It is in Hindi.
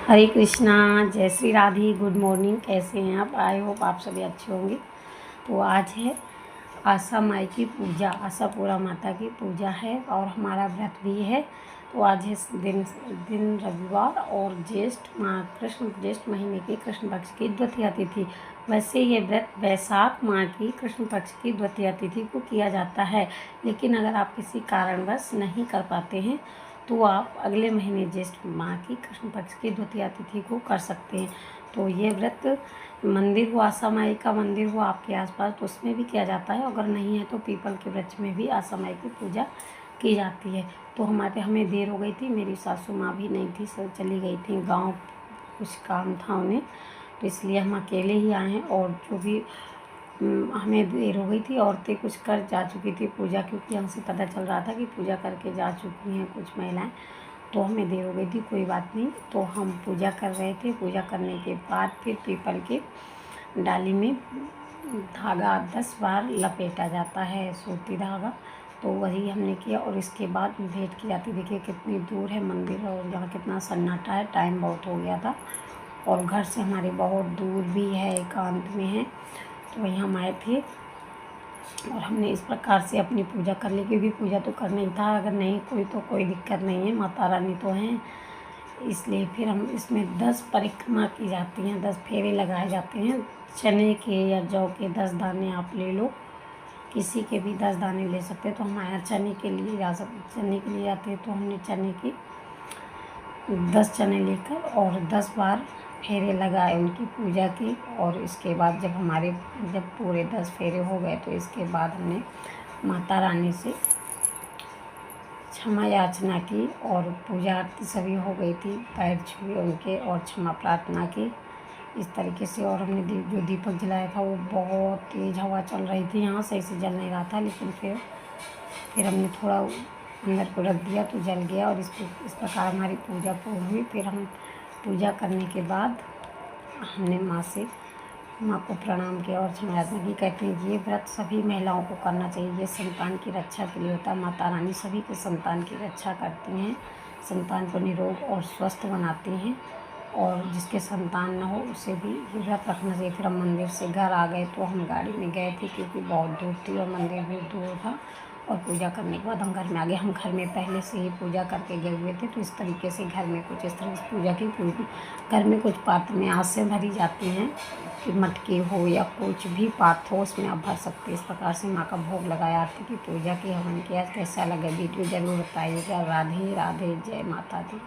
हरे कृष्णा, जय श्री राधे। Good morning. कैसे हैं आप? आई होप आप सभी अच्छे होंगे। तो आज है आशा माई की पूजा, आशापुरा माता की पूजा है और हमारा व्रत भी है। तो आज है दिन रविवार और ज्येष्ठ महीने की कृष्ण पक्ष की द्वितीया तिथि। वैसे ये व्रत वैशाख माह की कृष्ण पक्ष की द्वितीया तिथि को किया जाता है, लेकिन अगर आप किसी कारणवश नहीं कर पाते हैं तो आप अगले महीने ज्येष्ठ माह की कृष्ण पक्ष की द्वितीया तिथि को कर सकते हैं। तो ये व्रत मंदिर हो, आशा माई का मंदिर हो आपके आसपास तो उसमें भी किया जाता है, अगर नहीं है तो पीपल के वृक्ष में भी आशा माई की पूजा की जाती है। तो हमें देर हो गई थी, मेरी सासू माँ भी नहीं थी, सब चली गई थी गाँव, कुछ काम था उन्हें, तो इसलिए हम अकेले ही आए हैं। और जो भी हमें देर हो गई थी, औरतें कुछ कर जा चुकी थी पूजा, क्योंकि हमसे पता चल रहा था कि पूजा करके जा चुकी हैं कुछ महिलाएं, तो हमें देर हो गई थी। कोई बात नहीं, तो हम पूजा कर रहे थे। पूजा करने के बाद फिर पीपल के डाली में धागा 10 बार लपेटा जाता है, सूती धागा, तो वही हमने किया। और इसके बाद भेंट की जाती। देखिए कितनी दूर है मंदिर और यहाँ कितना सन्नाटा है, टाइम बहुत हो गया था और घर से हमारे बहुत दूर भी है, एकांत में है। तो वहीं हम आए थे और हमने इस प्रकार से अपनी पूजा कर ली, क्योंकि पूजा तो करना ही था। अगर नहीं कोई तो कोई दिक्कत नहीं है, माता रानी तो हैं, इसलिए फिर हम इसमें 10 परिक्रमा की जाती हैं, 10 फेरे लगाए जाते हैं। चने के या जौ के 10 दाने आप ले लो, किसी के भी 10 दाने ले सकते हैं। तो हमारे यहाँ चने के लिए जाते हैं, तो हमने चने के 10 चने लेकर और 10 बार फेरे लगाए उनकी पूजा की। और इसके बाद जब पूरे 10 फेरे हो गए तो इसके बाद हमने माता रानी से क्षमा याचना की और पूजा आरती सभी हो गई थी, पैर छुए उनके और क्षमा प्रार्थना की इस तरीके से। और हमने जो दीपक जलाया था वो बहुत तेज़ हवा चल रही थी, यहाँ सही से जल नहीं रहा था, लेकिन फिर हमने थोड़ा अंदर को रख दिया तो जल गया। और इस प्रकार हमारी पूजा पूर्ण हुई। फिर हम पूजा करने के बाद हमने माँ को प्रणाम किया और क्षमा याचना की। कहते हैं ये व्रत सभी महिलाओं को करना चाहिए, ये संतान की रक्षा के लिए होता है। माता रानी सभी के संतान की रक्षा करती हैं, संतान को निरोग और स्वस्थ बनाती हैं, और जिसके संतान न हो उसे भी ये व्रत रखना चाहिए। फिर हम मंदिर से घर आ गए, तो हम गाड़ी में गए थे क्योंकि बहुत दूर थी और मंदिर भी दूर था। और पूजा करने के बाद हम घर में आ गए। हम घर में पहले से ही पूजा करके गए हुए थे, तो इस तरीके से घर में कुछ इस तरह से पूजा की। घर में कुछ पात्र में आसें भरी जाती हैं, कि मटकी हो या कुछ भी पात्र हो उसमें आप भर सकते हैं। इस प्रकार से माँ का भोग लगाया, आरती की, पूजा की, हवन किया। कैसा लगा वीडियो ज़रूर बताइएगा। राधे राधे, जय माता दी।